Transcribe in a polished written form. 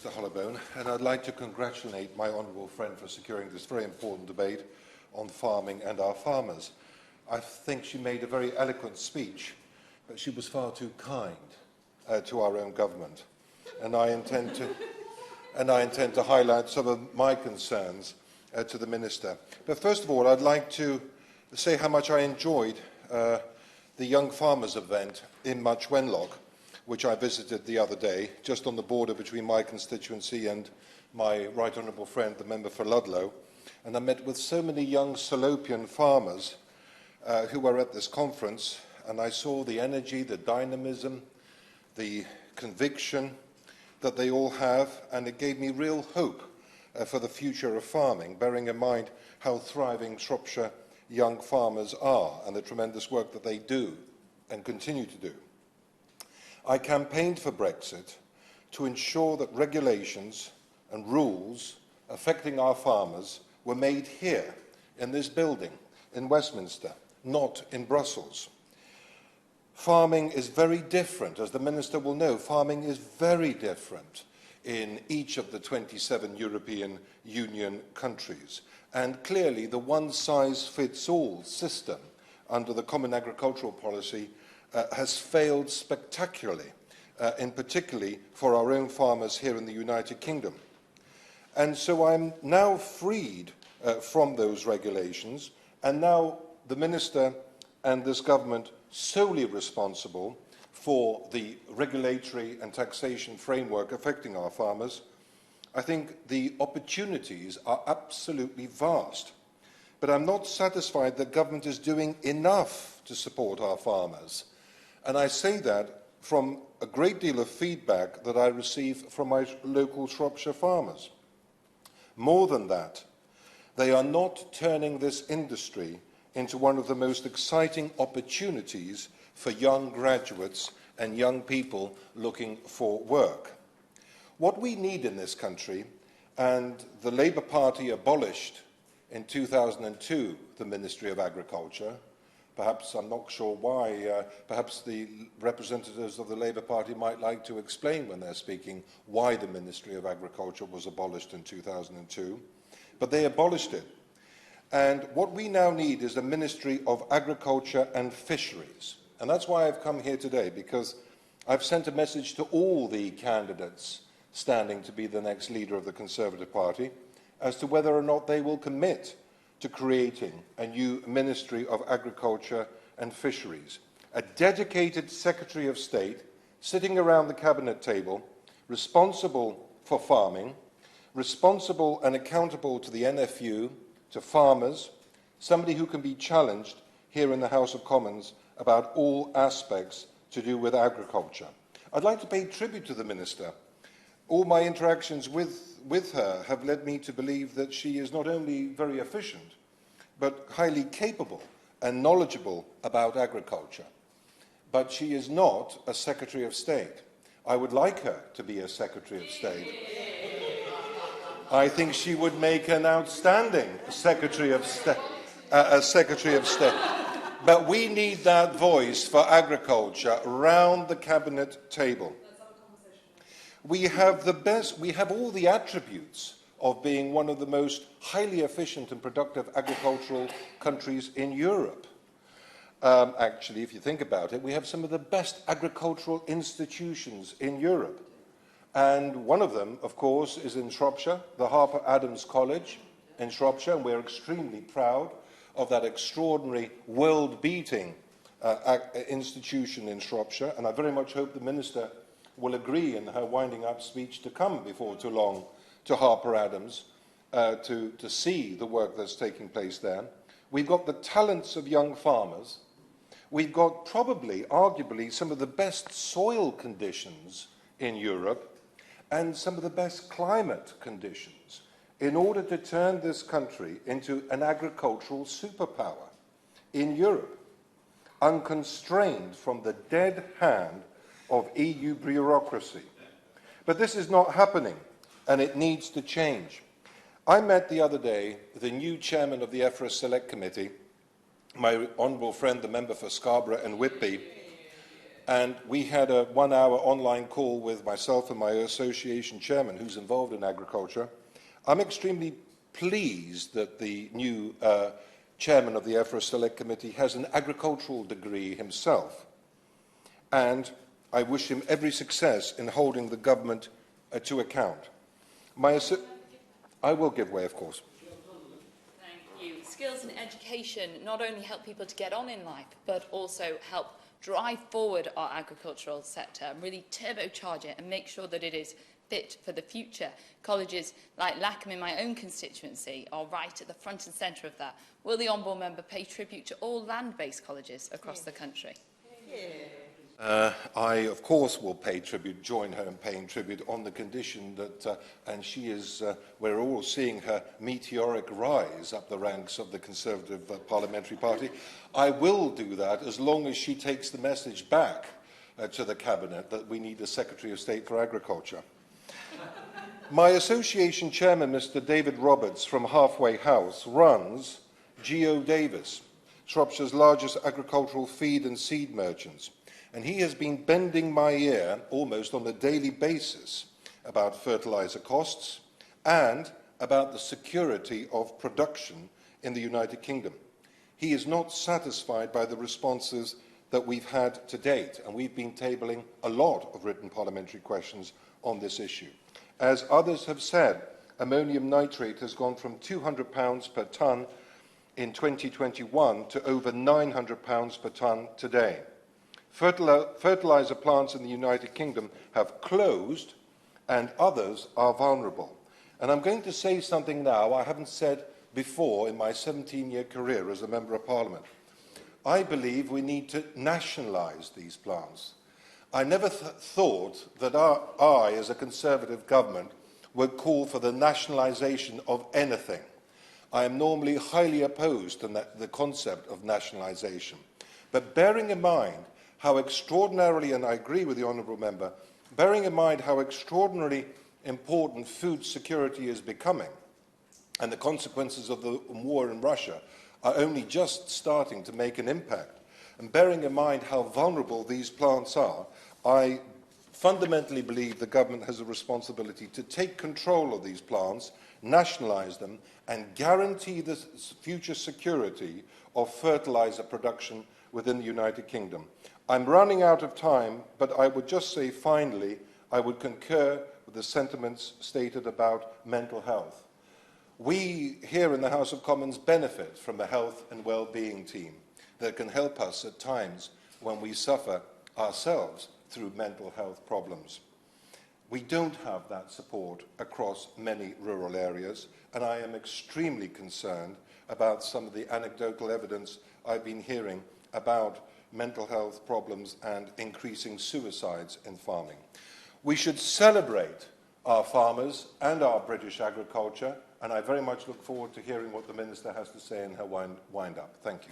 Mr. Hollowbone, and I'd like to congratulate my honourable friend for securing this very important debate on farming and our farmers. I think she made a very eloquent speech, but she was far too kind to our own government, and I intend to highlight some of my concerns to the Minister. But first of all, I'd like to say how much I enjoyed the Young Farmers event in Much Wenlock, which I visited the other day, just on the border between my constituency and my right honourable friend, the member for Ludlow. And I met with so many young Salopian farmers who were at this conference, and I saw the energy, the dynamism, the conviction that they all have, and it gave me real hope for the future of farming, bearing in mind how thriving Shropshire Young Farmers are and the tremendous work that they do and continue to do. I campaigned for Brexit to ensure that regulations and rules affecting our farmers were made here, in this building, in Westminster, not in Brussels. Farming is very different, as the Minister will know. Farming is very different in each of the 27 European Union countries. And clearly, the one-size-fits-all system under the Common Agricultural Policy has failed spectacularly, in particularly for our own farmers here in the United Kingdom. And so I'm now freed from those regulations, and now the Minister and this government solely responsible for the regulatory and taxation framework affecting our farmers. I think the opportunities are absolutely vast. But I'm not satisfied that government is doing enough to support our farmers. And I say that from a great deal of feedback that I receive from my local Shropshire farmers. More than that, they are not turning this industry into one of the most exciting opportunities for young graduates and young people looking for work. What we need in this country, and the Labour Party abolished in 2002 the Ministry of Agriculture. Perhaps, I'm not sure why, perhaps the representatives of the Labour Party might like to explain when they're speaking why the Ministry of Agriculture was abolished in 2002. But they abolished it. And what we now need is a Ministry of Agriculture and Fisheries. And that's why I've come here today, because I've sent a message to all the candidates standing to be the next leader of the Conservative Party as to whether or not they will commit to creating a new Ministry of Agriculture and Fisheries, a dedicated Secretary of State sitting around the Cabinet table, responsible for farming, responsible and accountable to the NFU, to farmers, somebody who can be challenged here in the House of Commons about all aspects to do with agriculture. I'd like to pay tribute to the Minister. All my interactions with her have led me to believe that she is not only very efficient, but highly capable and knowledgeable about agriculture. But she is not a Secretary of State. I would like her to be a Secretary of State. I think she would make an outstanding Secretary of State. But we need that voice for agriculture around the Cabinet table. We have all the attributes of being one of the most highly efficient and productive agricultural countries in Europe. Actually, if you think about it, we have some of the best agricultural institutions in Europe. And one of them, of course, is in Shropshire, the Harper Adams College in Shropshire, and we're extremely proud of that extraordinary world-beating institution in Shropshire. And I very much hope the Minister will agree in her winding-up speech to come before too long to Harper Adams to see the work that's taking place there. We've got the talents of young farmers. We've got probably, arguably, some of the best soil conditions in Europe and some of the best climate conditions in order to turn this country into an agricultural superpower in Europe, unconstrained from the dead hand of EU bureaucracy. But this is not happening, and it needs to change. I met the other day the new chairman of the EFRA Select Committee, my honourable friend, the member for Scarborough and Whitby, and we had a 1-hour online call with myself and my association chairman, who's involved in agriculture. I'm extremely pleased that the new chairman of the EFRA Select Committee has an agricultural degree himself, and I wish him every success in holding the government to account. I will give way, of course. Thank you. Skills and education not only help people to get on in life, but also help drive forward our agricultural sector and really turbocharge it and make sure that it is fit for the future. Colleges like Lackham in my own constituency are right at the front and centre of that. Will the Honourable Member pay tribute to all land-based colleges across the country? I, of course, will pay tribute, join her in paying tribute on the condition that, and she is, we're all seeing her meteoric rise up the ranks of the Conservative Parliamentary Party. I will do that as long as she takes the message back to the Cabinet that we need a Secretary of State for Agriculture. My association chairman, Mr. David Roberts from Halfway House, runs Geo Davis, Shropshire's largest agricultural feed and seed merchants. And he has been bending my ear almost on a daily basis about fertiliser costs and about the security of production in the United Kingdom. He is not satisfied by the responses that we've had to date, and we've been tabling a lot of written parliamentary questions on this issue. As others have said, ammonium nitrate has gone from £200 per tonne in 2021 to over £900 per tonne today. Fertiliser plants in the United Kingdom have closed and others are vulnerable. And I'm going to say something now I haven't said before in my 17-year career as a Member of Parliament. I believe we need to nationalise these plants. I never thought that I, as a Conservative government, would call for the nationalisation of anything. I am normally highly opposed to the concept of nationalisation. But bearing in mind how extraordinarily, and I agree with the Honourable Member, bearing in mind how extraordinarily important food security is becoming, and the consequences of the war in Russia are only just starting to make an impact, and bearing in mind how vulnerable these plants are, I fundamentally believe the government has a responsibility to take control of these plants, nationalise them, and guarantee the future security of fertiliser production within the United Kingdom. I'm running out of time, but I would just say finally, I would concur with the sentiments stated about mental health. We here in the House of Commons benefit from a health and well-being team that can help us at times when we suffer ourselves through mental health problems. We don't have that support across many rural areas, and I am extremely concerned about some of the anecdotal evidence I've been hearing about mental health problems and increasing suicides in farming. We should celebrate our farmers and our British agriculture, and I very much look forward to hearing what the Minister has to say in her wind-up. Thank you.